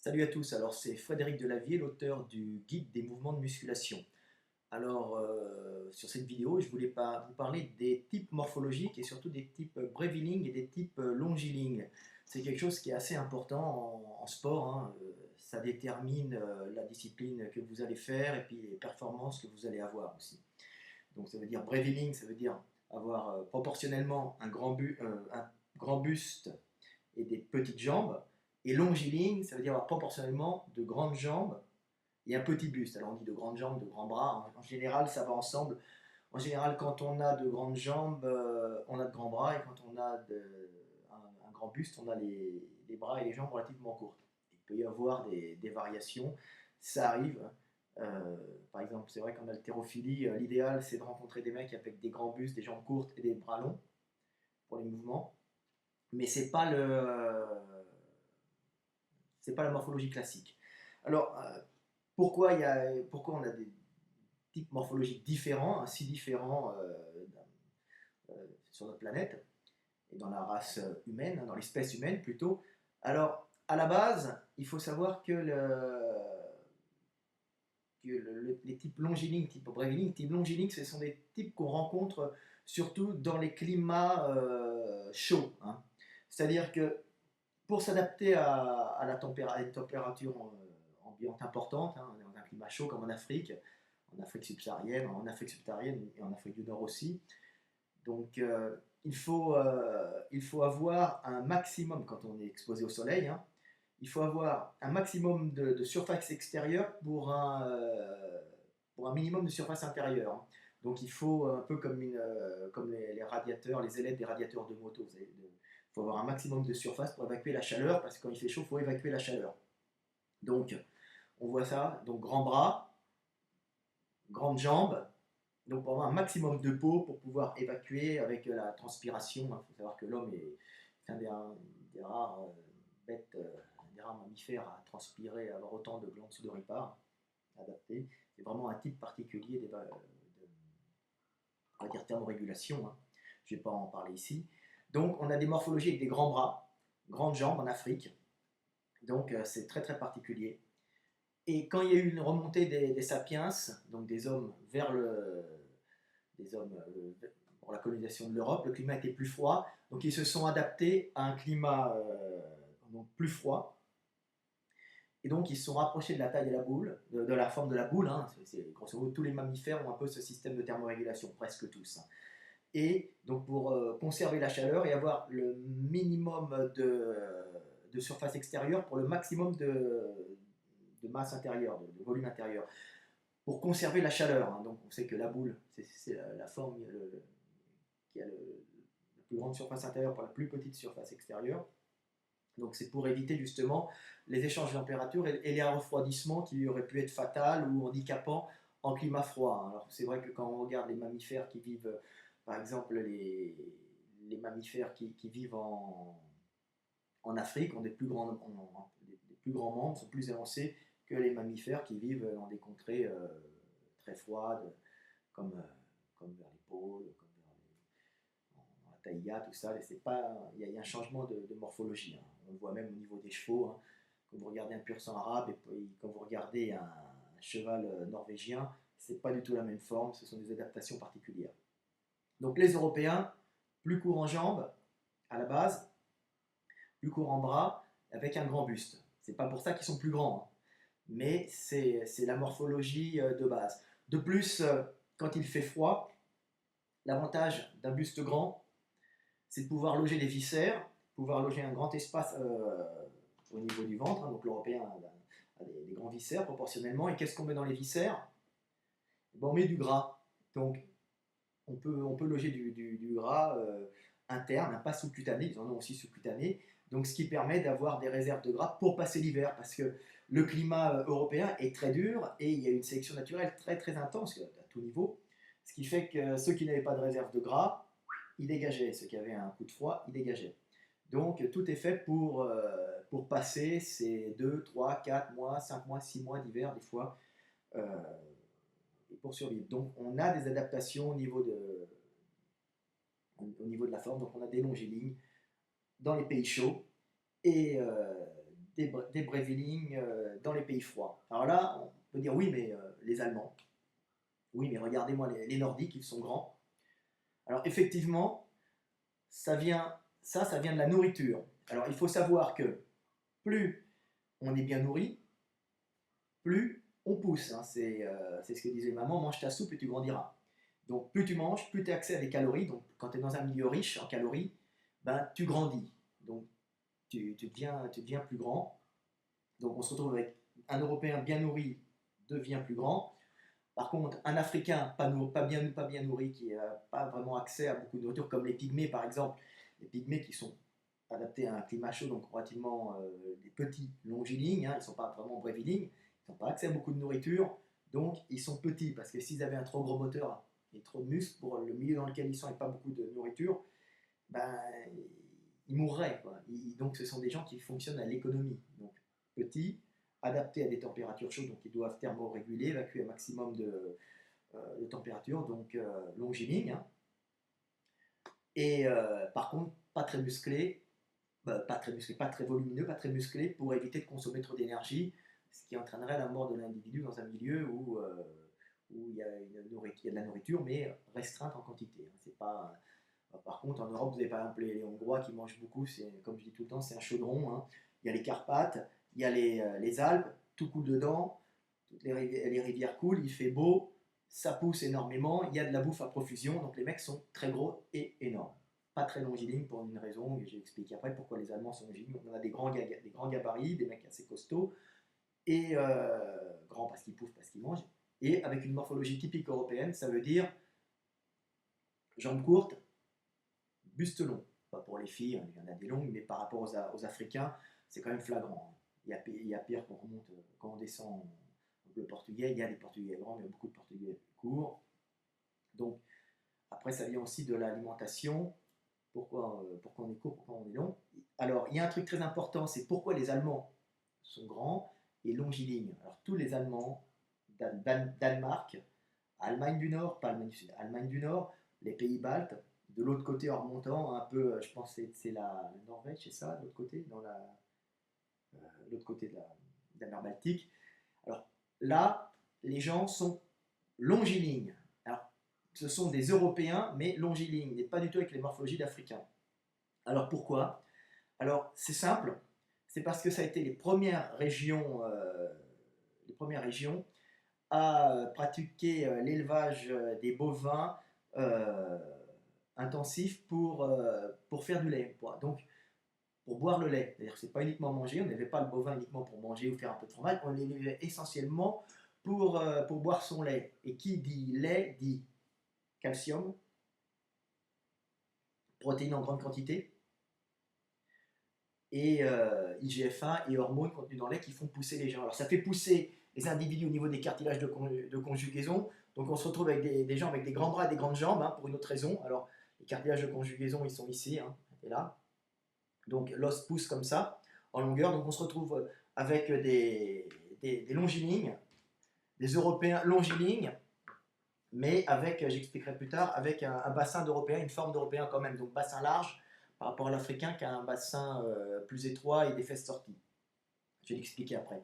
Salut à tous, alors c'est Frédéric Delavier, l'auteur du guide des mouvements de musculation. Alors sur cette vidéo, je voulais vous parler des types morphologiques et surtout des types brevilignes et des types longilignes. C'est quelque chose qui est assez important en sport, hein. Ça détermine la discipline que vous allez faire et puis les performances que vous allez avoir aussi. Donc ça veut dire breviling, ça veut dire avoir proportionnellement un grand buste et des petites jambes. Et longiligne, ça veut dire avoir proportionnellement de grandes jambes et un petit buste. Alors on dit de grandes jambes, de grands bras. En général, ça va ensemble. En général, quand on a de grandes jambes, on a de grands bras. Et quand on a un grand buste, on a les bras et les jambes relativement courtes. Il peut y avoir des variations. Ça arrive. Par exemple, c'est vrai qu'en haltérophilie, l'idéal, c'est de rencontrer des mecs avec des grands bustes, des jambes courtes et des bras longs pour les mouvements. Mais c'est pas la morphologie classique. Alors, pourquoi on a des types morphologiques différents, si différents sur notre planète et dans la race humaine, dans l'espèce humaine plutôt. Alors, à la base, il faut savoir que les types longilignes, type brevilignes, types longilignes, ce sont des types qu'on rencontre surtout dans les climats chauds, hein. C'est-à-dire que pour s'adapter à une température ambiante importante, hein, dans un climat chaud comme en Afrique subsaharienne et en Afrique du Nord aussi. Donc il faut avoir un maximum, quand on est exposé au soleil, hein, il faut avoir un maximum de surface extérieure pour un minimum de surface intérieure, hein. Donc il faut un peu comme les radiateurs, les ailettes des radiateurs de moto. Il faut avoir un maximum de surface pour évacuer la chaleur, parce que quand il fait chaud, il faut évacuer la chaleur. Donc on voit ça, donc grands bras, grandes jambes, donc pour avoir un maximum de peau pour pouvoir évacuer avec la transpiration. Il faut savoir que l'homme est un des rares bêtes, des rares mammifères à transpirer, à avoir autant de glandes sudoripares adaptées. C'est vraiment un type particulier on va dire thermorégulation, hein. Je ne vais pas en parler ici. Donc on a des morphologies avec des grands bras, grandes jambes en Afrique. Donc c'est très très particulier. Et quand il y a eu une remontée des sapiens, donc des hommes des hommes pour la colonisation de l'Europe, le climat était plus froid, donc ils se sont adaptés à un climat donc plus froid, et donc ils se sont rapprochés de la taille de la boule, de la forme de la boule, hein. Grosso modo, tous les mammifères ont un peu ce système de thermorégulation, presque tous, hein. Et donc pour conserver la chaleur et avoir le minimum de surface extérieure pour le maximum de masse intérieure, de volume intérieur, pour conserver la chaleur, hein. Donc on sait que la boule, c'est la forme qui a la plus grande surface intérieure pour la plus petite surface extérieure. Donc c'est pour éviter justement les échanges de température et les refroidissements qui auraient pu être fatals ou handicapants en climat froid. Alors c'est vrai que quand on regarde les mammifères qui vivent, par exemple les mammifères qui vivent en Afrique ont des plus grands membres, sont plus avancés que les mammifères qui vivent dans des contrées très froides, comme, comme vers les pôles, comme dans la taïga, tout ça. Il y a un changement de morphologie, hein. On le voit même au niveau des chevaux, hein. Quand vous regardez un pur sang arabe et puis quand vous regardez un cheval norvégien, c'est pas du tout la même forme, ce sont des adaptations particulières. Donc les Européens, plus courts en jambes à la base, plus courts en bras, avec un grand buste. C'est pas pour ça qu'ils sont plus grands, hein, mais c'est la morphologie de base. De plus, quand il fait froid, l'avantage d'un buste grand, c'est de pouvoir loger les viscères, pouvoir loger un grand espace au niveau du ventre, hein. Donc l'Européen a des grands viscères proportionnellement. Et qu'est-ce qu'on met dans les viscères? Ben, on met du gras. Donc on peut loger du gras interne, hein, pas sous-cutané, ils en ont aussi sous-cutané. Donc ce qui permet d'avoir des réserves de gras pour passer l'hiver, parce que le climat européen est très dur et il y a une sélection naturelle très très intense à tout niveau. Ce qui fait que ceux qui n'avaient pas de réserve de gras, ils dégageaient. Ceux qui avaient un coup de froid, ils dégageaient. Donc tout est fait pour passer ces 2, 3, 4 mois, 5 mois, 6 mois d'hiver des fois, euh, et pour survivre. Donc on a des adaptations au niveau de la forme, donc on a des longilignes dans les pays chauds et des Brevilling dans les pays froids. Alors là, on peut dire oui, mais les Allemands. Oui, mais regardez-moi les Nordiques, ils sont grands. Alors effectivement, ça vient de la nourriture. Alors il faut savoir que plus on est bien nourri, plus on pousse, hein. C'est ce que disait maman, mange ta soupe et tu grandiras. Donc plus tu manges, plus tu as accès à des calories. Donc quand tu es dans un milieu riche en calories, ben, tu grandis. Donc tu deviens plus grand. Donc on se retrouve avec un Européen bien nourri devient plus grand. Par contre, un Africain pas bien nourri, qui n'a pas vraiment accès à beaucoup de nourriture, comme les pygmées par exemple, les pygmées qui sont adaptés à un climat chaud, donc relativement des petits longilignes, hein, ils ne sont pas vraiment brevilignes, ils n'ont pas accès à beaucoup de nourriture, donc ils sont petits, parce que s'ils avaient un trop gros moteur et trop de muscles pour le milieu dans lequel ils sont et pas beaucoup de nourriture, ben, ils mourraient, quoi. Donc ce sont des gens qui fonctionnent à l'économie, donc petits, adaptés à des températures chaudes, donc ils doivent thermoréguler, évacuer un maximum de température, donc longilignes, hein. Et par contre, pas très musclés, pas très musclé, pas très volumineux, pas très musclé, pour éviter de consommer trop d'énergie, ce qui entraînerait la mort de l'individu dans un milieu où il y a il y a de la nourriture, mais restreinte en quantité, hein. C'est pas, par contre, en Europe, vous avez par exemple les Hongrois qui mangent beaucoup, comme je dis tout le temps, c'est un chaudron, hein. Il y a les Carpates, il y a les Alpes, tout coule dedans, toutes les rivières coulent, il fait beau, ça pousse énormément, il y a de la bouffe à profusion, donc les mecs sont très gros et énormes. Pas très longilignes pour une raison, et j'ai expliqué après pourquoi les Allemands sont longilignes. On a des grands gabarits, des mecs assez costauds, et grands parce qu'ils poussent, parce qu'ils mangent, et avec une morphologie typique européenne, ça veut dire jambes courtes, buste long. Pas pour les filles, hein, il y en a des longues, mais par rapport aux Africains, c'est quand même flagrant. Il y a pire quand on remonte, quand on descend. Donc le portugais, il y a des portugais grands, mais il y a beaucoup de portugais courts. Donc après, ça vient aussi de l'alimentation. Pourquoi on est court, pourquoi on est long. Alors, il y a un truc très important, c'est pourquoi les Allemands sont grands et longilignes. Alors, tous les Allemands, Danemark, Allemagne du Nord, pas Allemagne du Sud, Allemagne du Nord, les pays baltes, de l'autre côté en remontant, un peu, je pense que c'est la Norvège, c'est ça, de l'autre côté, l'autre côté de la mer Baltique. Alors là, les gens sont longilignes. Alors, ce sont des Européens, mais longilignes, et pas du tout avec les morphologies d'Africains. Alors pourquoi? Alors c'est simple, c'est parce que ça a été les premières régions à pratiquer l'élevage des bovins euh, intensif pour faire du lait. Donc pour boire le lait. C'est-à-dire que c'est pas uniquement manger, on n'avait pas le bovin uniquement pour manger ou faire un peu de fromage, on l'élevait essentiellement pour boire son lait. Et qui dit lait dit calcium, protéines en grande quantité, et IGF-1 et hormones contenues dans le lait qui font pousser les gens. Alors ça fait pousser les individus au niveau des cartilages de conjugaison, donc on se retrouve avec des gens avec des grands bras et des grandes jambes, hein, pour une autre raison. Alors les cartilages de conjugaison, ils sont ici, hein, et là. Donc l'os pousse comme ça, en longueur, donc on se retrouve avec des longilignes, des Européens longilignes, mais avec, j'expliquerai plus tard, avec un bassin d'Européens, une forme d'Européen quand même, donc bassin large, par rapport à l'Africain qui a un bassin plus étroit et des fesses sorties. Je vais l'expliquer après.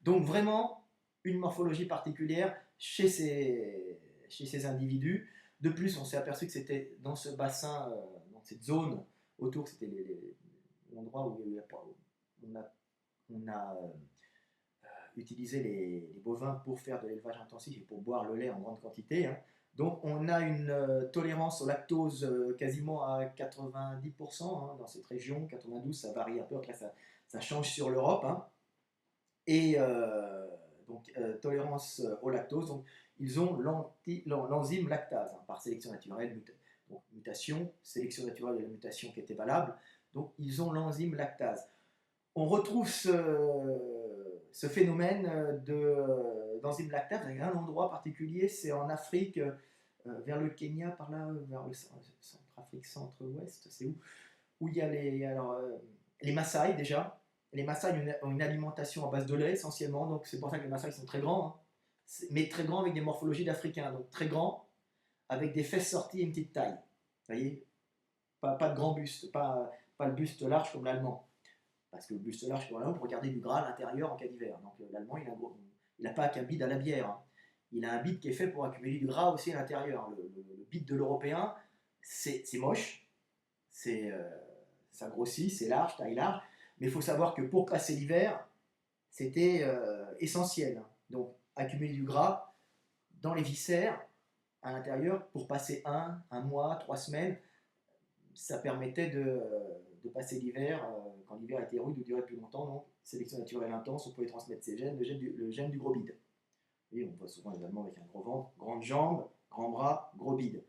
Donc vraiment, une morphologie particulière chez ces individus. De plus, on s'est aperçu que c'était dans ce bassin, dans cette zone autour, c'était l'endroit où on a utilisé les bovins pour faire de l'élevage intensif et pour boire le lait en grande quantité, hein. Donc on a une tolérance au lactose quasiment à 90%, hein, dans cette région. 92, ça varie un peu, après ça change sur l'Europe, hein. Et donc tolérance au lactose, donc ils ont l'enzyme lactase, hein, par sélection naturelle, donc mutation, sélection naturelle de la mutation qui était valable, donc ils ont l'enzyme lactase. On retrouve ce phénomène d'enzyme lactase à un endroit particulier, c'est en Afrique, vers le Kenya, par là, vers le Centrafrique centre-ouest, c'est où il y a les Maasai déjà. Les Maasai ont une alimentation à base de lait essentiellement, donc c'est pour ça que les Maasai sont très grands, hein, mais très grands avec des morphologies d'Africains, donc très grands, avec des fesses sorties et une petite taille. Vous voyez, pas de grand buste, pas le buste large comme l'allemand. Parce que le buste large pour pour garder du gras à l'intérieur en cas d'hiver. Donc l'Allemand, il n'a pas qu'un bide à la bière, hein. Il a un bide qui est fait pour accumuler du gras aussi à l'intérieur. Le bide de l'Européen, c'est moche, ça grossit, c'est large, taille large, mais il faut savoir que pour passer l'hiver, c'était essentiel. Donc accumuler du gras dans les viscères à l'intérieur pour passer un mois, 3 semaines, ça permettait de passer l'hiver, quand l'hiver était rude ou durait plus longtemps. Donc sélection naturelle intense, on pouvait transmettre ces gènes, le gène du gros bide. Et on voit souvent les Allemands avec un gros ventre, grandes jambes, grands bras, gros bide.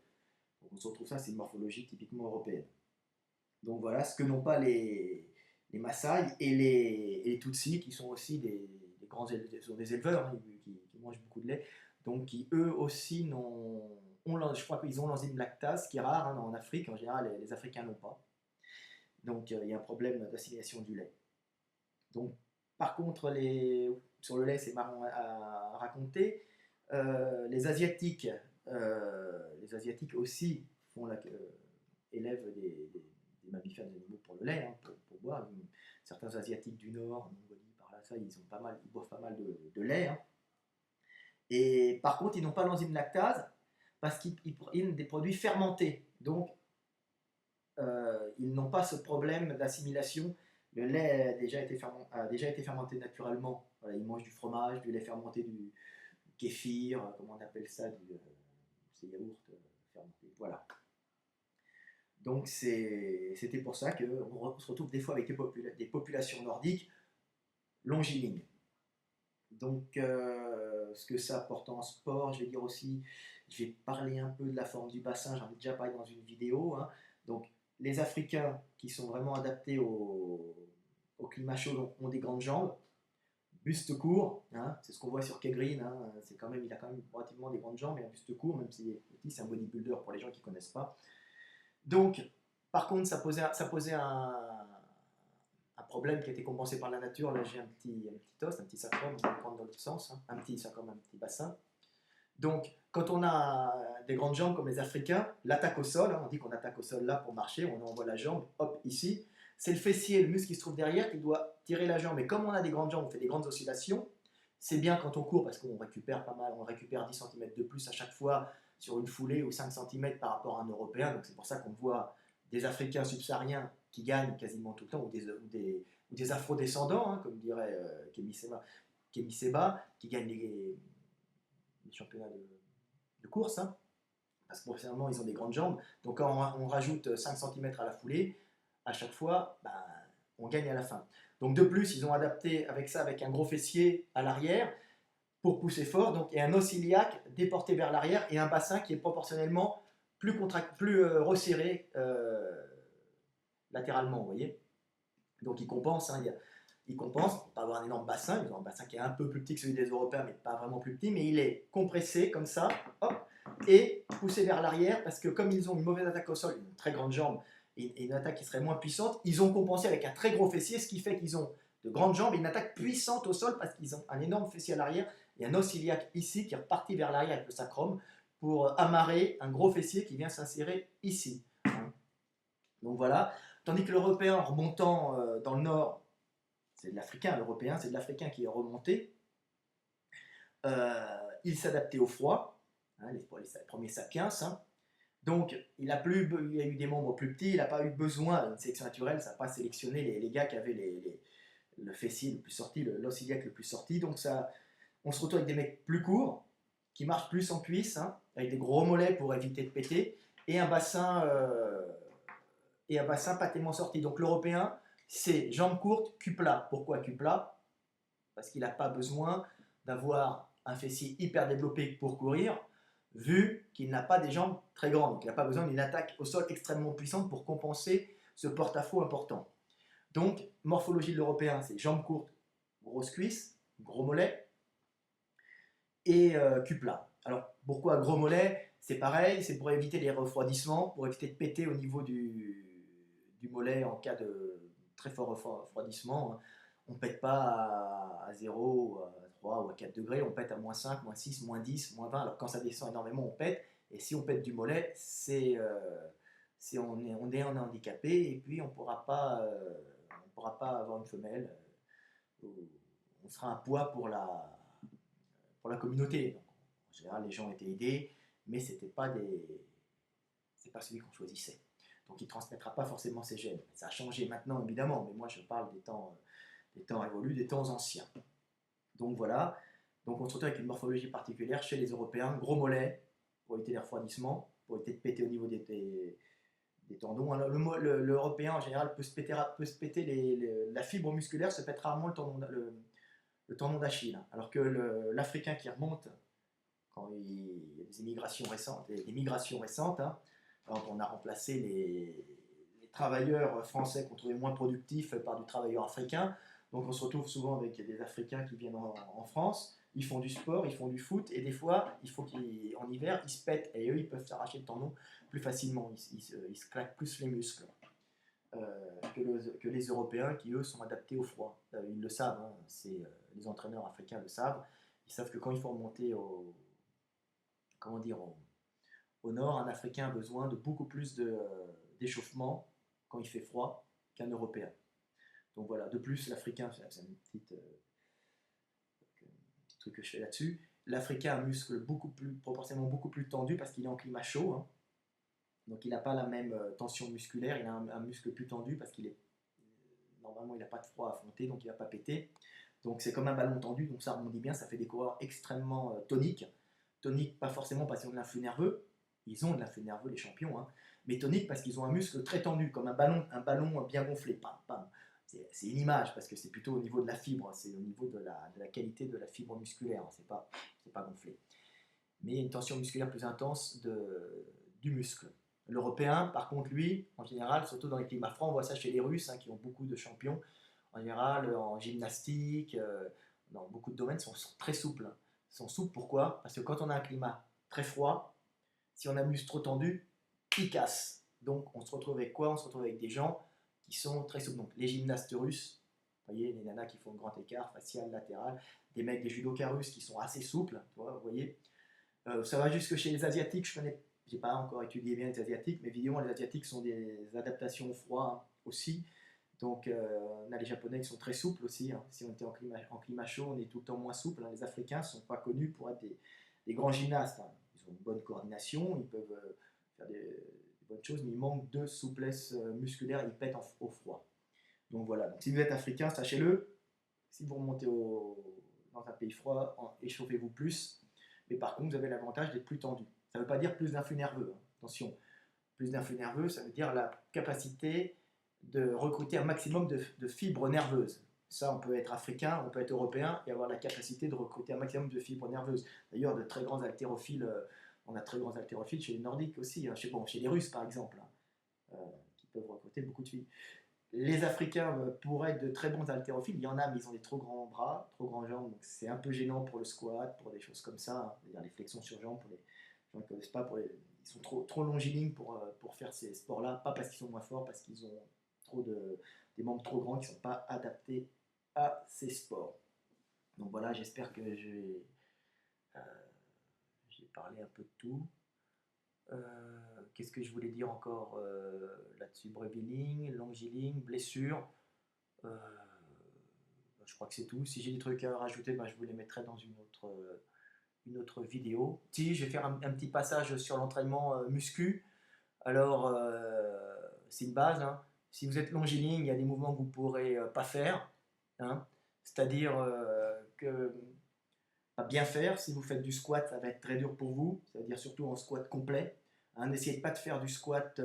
Donc on se retrouve ça, c'est une morphologie typiquement européenne. Donc voilà ce que n'ont pas les Maasai et les Tutsis, qui sont aussi des grands sont des éleveurs, hein, qui mangent beaucoup de lait, donc qui eux aussi je crois qu'ils ont l'enzyme lactase, qui est rare, hein, en Afrique. En général, les Africains n'ont pas. Donc il y a un problème d'assimilation du lait. Donc par contre, sur le lait, c'est marrant à raconter. Les Asiatiques aussi élèvent des mammifères, des animaux pour le lait, hein, pour boire. Certains Asiatiques du Nord, Mongolie, par là, ça, ils boivent pas mal de lait, hein. Et par contre, ils n'ont pas l'enzyme lactase parce qu'ils prennent des produits fermentés. Donc, ils n'ont pas ce problème d'assimilation. Le lait a déjà été fermenté naturellement. Voilà, ils mangent du fromage, du lait fermenté, du kéfir, comment on appelle ça, ces yaourts fermentés. Voilà. Donc c'était pour ça qu'on se retrouve des fois avec des populations nordiques longilignes. Donc ce que ça apporte en sport, je vais dire aussi, je vais parler un peu de la forme du bassin, j'en ai déjà parlé dans une vidéo, hein. Donc les Africains qui sont vraiment adaptés au climat chaud, donc, ont des grandes jambes, buste court, hein, c'est ce qu'on voit sur Kegreen, hein, il a quand même relativement des grandes jambes et un buste court, même si c'est un bodybuilder pour les gens qui ne connaissent pas. Donc, par contre, ça posait un problème qui a été compensé par la nature. Là, j'ai un petit os, un petit sacrum, on va le prendre dans l'autre sens, hein, un petit sacrum, un petit bassin. Donc, quand on a des grandes jambes comme les Africains, l'attaque au sol, hein, on dit qu'on attaque au sol là pour marcher, on envoie la jambe, hop, ici. C'est le fessier, le muscle qui se trouve derrière, qui doit tirer la jambe. Et comme on a des grandes jambes, on fait des grandes oscillations. C'est bien quand on court parce qu'on récupère pas mal, on récupère 10 cm de plus à chaque fois sur une foulée ou 5 cm par rapport à un Européen. Donc c'est pour ça qu'on voit des Africains subsahariens qui gagnent quasiment tout le temps, ou des afro-descendants, hein, comme dirait Kémy Séba, qui gagnent les championnats de course, hein, parce que professionnellement ils ont des grandes jambes. Donc quand on rajoute 5 cm à la foulée, à chaque fois, on gagne à la fin. Donc de plus, ils ont adapté avec ça, avec un gros fessier à l'arrière pour pousser fort, donc, et un os iliaque déporté vers l'arrière et un bassin qui est proportionnellement plus resserré latéralement, vous voyez. Donc ils compensent, hein, ils compensent pour pas avoir un énorme bassin. Ils ont un bassin qui est un peu plus petit que celui des Européens, mais pas vraiment plus petit, mais il est compressé comme ça, hop, et poussé vers l'arrière, parce que comme ils ont une mauvaise attaque au sol, une très grande jambe, et une attaque qui serait moins puissante, ils ont compensé avec un très gros fessier, ce qui fait qu'ils ont de grandes jambes et une attaque puissante au sol, parce qu'ils ont un énorme fessier à l'arrière, et un os iliaque ici, qui est reparti vers l'arrière avec le sacrum, pour amarrer un gros fessier qui vient s'insérer ici. Donc voilà. Tandis que l'Européen remontant dans le nord, c'est de l'Africain, l'Européen, c'est de l'Africain qui est remonté. Il s'adaptait au froid, hein, les premiers sapiens. Hein. Donc, il y a eu des membres plus petits, il n'a pas eu besoin d'une sélection naturelle, ça n'a pas sélectionné les gars qui avaient le fessier le plus sorti, l'os iliaque le plus sorti. Donc, on se retrouve avec des mecs plus courts, qui marchent plus en cuisse, hein, avec des gros mollets pour éviter de péter, et un bassin pas tellement sorti. Donc, l'Européen, c'est jambes courtes, cul plat. Pourquoi cul plat? Parce qu'il n'a pas besoin d'avoir un fessier hyper développé pour courir, vu qu'il n'a pas des jambes très grandes. Donc il n'a pas besoin d'une attaque au sol extrêmement puissante pour compenser ce porte-à-faux important. Donc, morphologie de l'Européen, c'est jambes courtes, grosses cuisses, gros mollets et cul plat. Alors, pourquoi gros mollets? C'est pareil, c'est pour éviter les refroidissements, pour éviter de péter au niveau du mollet en cas de très fort refroidissement. On ne pète pas à 0, à 3 ou à 4 degrés, on pète à moins 5, moins 6, moins 10, moins 20. Alors quand ça descend énormément, on pète. Et si on pète du mollet, on est handicapé et puis on ne pourra pas ne pourra pas avoir une femelle. On sera un poids pour la communauté. Donc, en général, les gens étaient aidés, mais c'est pas celui qu'on choisissait. Donc il ne transmettra pas forcément ses gènes. Ça a changé maintenant, évidemment, mais moi je parle des temps révolus, des temps anciens. Donc voilà, donc on se retrouve avec une morphologie particulière chez les Européens, gros mollets, pour éviter les refroidissements, pour éviter de péter au niveau des tendons. Alors, l'Européen en général peut se péter la fibre musculaire, se pète rarement le tendon d'Achille. Alors que l'Africain qui remonte, quand il y a des migrations récentes, hein, quand on a remplacé les travailleurs français qu'on trouvait moins productifs par du travailleur africain. Donc on se retrouve souvent avec des Africains qui viennent en France, ils font du sport, ils font du foot, et des fois, il faut qu'en hiver, ils se pètent, et eux, ils peuvent s'arracher le tendon plus facilement, ils se claquent plus les muscles que les Européens qui, eux, sont adaptés au froid. Ils le savent, hein, les entraîneurs africains le savent, ils savent que quand il faut remonter au nord, un Africain a besoin de beaucoup plus d'échauffement quand il fait froid qu'un Européen. Donc voilà, de plus, l'Africain, c'est un petit truc que je fais là-dessus, l'Africain a un muscle proportionnellement beaucoup plus tendu parce qu'il est en climat chaud. Hein. Donc il n'a pas la même tension musculaire, il a un muscle plus tendu parce normalement il n'a pas de froid à affronter, donc il ne va pas péter. Donc c'est comme un ballon tendu, donc ça rebondit bien, ça fait des coureurs extrêmement toniques. Toniques pas forcément parce qu'ils ont de l'influx nerveux, ils ont de l'influx nerveux les champions, hein, mais toniques parce qu'ils ont un muscle très tendu, comme un ballon bien gonflé. Pam, pam. C'est une image parce que c'est plutôt au niveau de la fibre, c'est au niveau de la qualité de la fibre musculaire, c'est pas gonflé. Mais il y a une tension musculaire plus intense du muscle. L'Européen, par contre, lui, en général, surtout dans les climats froids, on voit ça chez les Russes, hein, qui ont beaucoup de champions, en général, en gymnastique, dans beaucoup de domaines, sont très souples. Ils sont souples, pourquoi? Parce que quand on a un climat très froid, si on a un muscle trop tendu, il casse. Donc on se retrouve avec quoi? On se retrouve avec des gens qui sont très souples. Donc les gymnastes russes, vous voyez, les nanas qui font un grand écart facial, latéral, des mecs, des judokas russes qui sont assez souples, vous voyez. Ça va jusque chez les Asiatiques, j'ai pas encore étudié bien les Asiatiques, mais évidemment les Asiatiques sont des adaptations au froid, hein, aussi. Donc on a les Japonais qui sont très souples aussi, hein. Si on était en climat chaud, on est tout le temps moins souple, hein. Les Africains ne sont pas connus pour être des grands gymnastes, hein. Ils ont une bonne coordination, ils peuvent faire des bonnes choses, mais ils manquent de souplesse musculaire, ils pètent au froid. Donc voilà, donc, si vous êtes africain, sachez-le, si vous remontez dans un pays froid, échauffez-vous plus, mais par contre vous avez l'avantage d'être plus tendu. Ça ne veut pas dire plus d'influx nerveux, hein. Attention, plus d'influx nerveux, ça veut dire la capacité de recruter un maximum de fibres nerveuses. Ça, on peut être africain, on peut être européen et avoir la capacité de recruter un maximum de fibres nerveuses. D'ailleurs, de très grands haltérophiles, on a très grands haltérophiles chez les Nordiques aussi, hein, chez les Russes par exemple, hein, qui peuvent recruter beaucoup de fibres. Les Africains pourraient être de très bons haltérophiles, il y en a, mais ils ont des trop grands bras, trop grands jambes, donc c'est un peu gênant pour le squat, pour des choses comme ça, hein, c'est-à-dire les flexions sur jambes, pour les gens qui ne connaissent pas, ils sont trop longilignes pour faire ces sports-là, pas parce qu'ils sont moins forts, parce qu'ils ont des membres trop grands qui ne sont pas adaptés à ces sports. Donc voilà, j'espère que j'ai parlé un peu de tout. Qu'est-ce que je voulais dire encore là-dessus? Breviling, longiling, blessure. Je crois que c'est tout. Si j'ai des trucs à rajouter, je vous les mettrai dans une autre vidéo. Si, je vais faire un petit passage sur l'entraînement muscu. Alors, c'est une base, hein. Si vous êtes longiligne, il y a des mouvements que vous ne pourrez pas faire, hein. C'est-à-dire que à bien faire, si vous faites du squat, ça va être très dur pour vous, c'est-à-dire surtout en squat complet, hein. N'essayez pas de faire du squat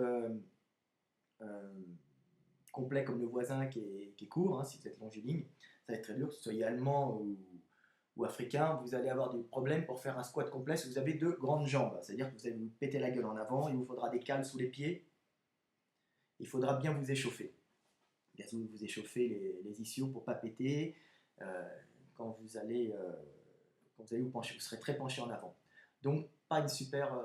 complet comme le voisin qui est court, hein, si vous êtes longiligne, ça va être très dur, que ce soit allemand ou africain, vous allez avoir des problèmes pour faire un squat complet si vous avez deux grandes jambes, c'est-à-dire que vous allez vous péter la gueule en avant, il vous faudra des cales sous les pieds, il faudra bien vous échauffer. Bien sûr, vous échauffez les ischios pour ne pas péter. Quand vous allez vous pencher, vous serez très penché en avant. Donc, pas une super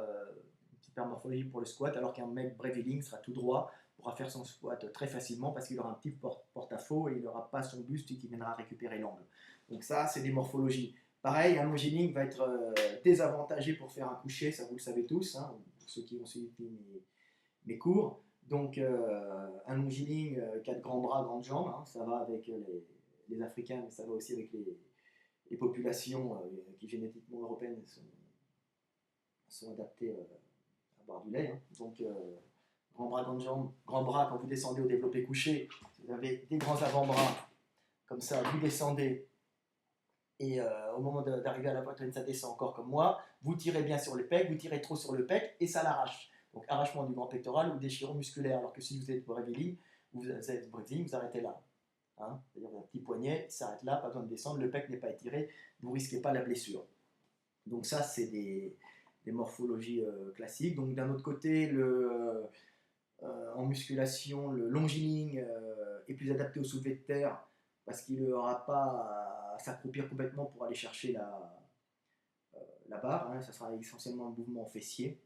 morphologie pour le squat, alors qu'un mec breviling sera tout droit, pourra faire son squat très facilement parce qu'il aura un petit porte-à-faux et il n'aura pas son buste qui viendra récupérer l'angle. Donc ça, c'est des morphologies. Pareil, un longiligne va être désavantagé pour faire un coucher, ça vous le savez tous, hein, pour ceux qui ont suivi mes cours. Donc un longiligne qui a de grands bras, grandes jambes, hein, ça va avec les Africains, mais ça va aussi avec les populations qui génétiquement européennes sont adaptées à boire du lait. Hein. Donc grands bras, grandes jambes, grands bras quand vous descendez au développé couché, vous avez des grands avant-bras, comme ça, vous descendez, et au moment d'arriver à la poitrine, ça descend encore comme moi, vous tirez bien sur le pec, vous tirez trop sur le pec, et ça l'arrache. Donc arrachement du grand pectoral ou déchirement musculaire, alors que si vous êtes breviling, vous arrêtez là. Hein, c'est-à-dire un petit poignet, il s'arrête là, pas besoin de descendre, le pec n'est pas étiré, vous ne risquez pas la blessure. Donc ça, c'est des morphologies classiques. Donc d'un autre côté, en musculation, le longiligne est plus adapté au soulevé de terre parce qu'il n'aura pas à s'accroupir complètement pour aller chercher la barre. Hein, ça sera essentiellement un mouvement fessier.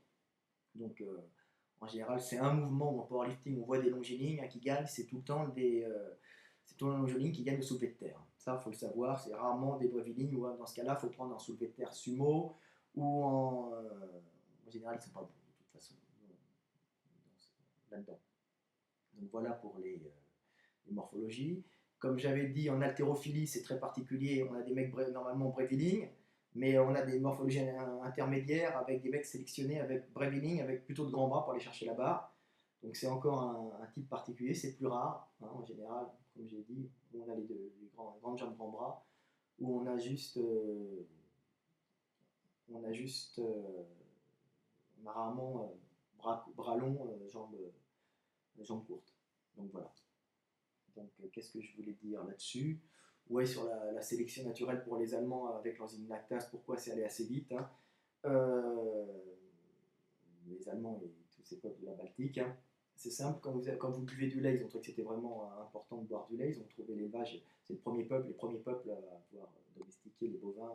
Donc en général, c'est un mouvement où en powerlifting on voit des longilignes hein, qui gagnent, c'est tout le temps c'est tout le longiligne qui gagne au soulevé de terre. Ça, il faut le savoir, c'est rarement des brevilignes où dans ce cas-là, il faut prendre un soulevé de terre sumo ou en général, ils ne sont pas bons de toute façon là-dedans. Donc voilà pour les morphologies. Comme j'avais dit, en haltérophilie, c'est très particulier. On a des mecs normalement breviling, mais on a des morphologies intermédiaires avec des mecs sélectionnés avec breviling, avec plutôt de grands bras pour aller chercher la barre. Donc c'est encore un type particulier, c'est plus rare. Hein, en général, comme j'ai dit, on a les grandes jambes, grands bras, où on a rarement bras longs, jambes courtes. Donc voilà. Donc, qu'est-ce que je voulais dire là-dessus? Ouais, sur la sélection naturelle pour les Allemands avec l'enzyme lactase, pourquoi c'est allé assez vite hein. Les Allemands et tous ces peuples de la Baltique. Hein. C'est simple, quand vous buvez du lait, ils ont trouvé que c'était vraiment important de boire du lait. Ils ont trouvé l'élevage, c'est les premiers peuples à pouvoir domestiquer les bovins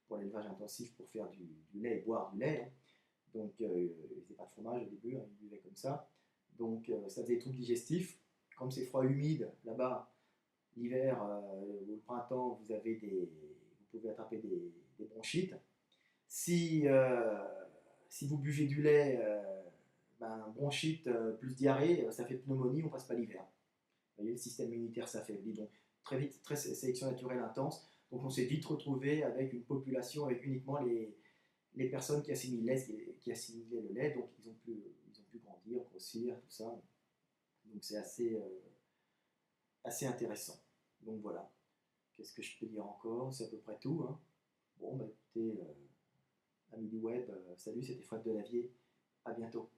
pour l'élevage intensif pour faire du lait et boire du lait. Hein. Donc, ils n'avaient pas de fromage au début, hein, ils buvaient comme ça. Donc, ça faisait des troubles digestifs. Comme c'est froid, humide là-bas, l'hiver ou le printemps, vous pouvez attraper des bronchites. Si vous buvez du lait, bronchite plus diarrhée, ça fait pneumonie, on passe pas l'hiver. Vous voyez, le système immunitaire s'affaiblit. Donc très vite, très sélection naturelle intense. Donc on s'est vite retrouvé avec une population avec uniquement les personnes qui assimilaient le lait, donc ils ont pu grandir, grossir, tout ça. Donc c'est assez intéressant. Donc voilà. Qu'est-ce que je peux dire encore? C'est à peu près tout. Hein. Bon, bah écoutez, amis du web, salut, c'était Fred Delavier. À bientôt.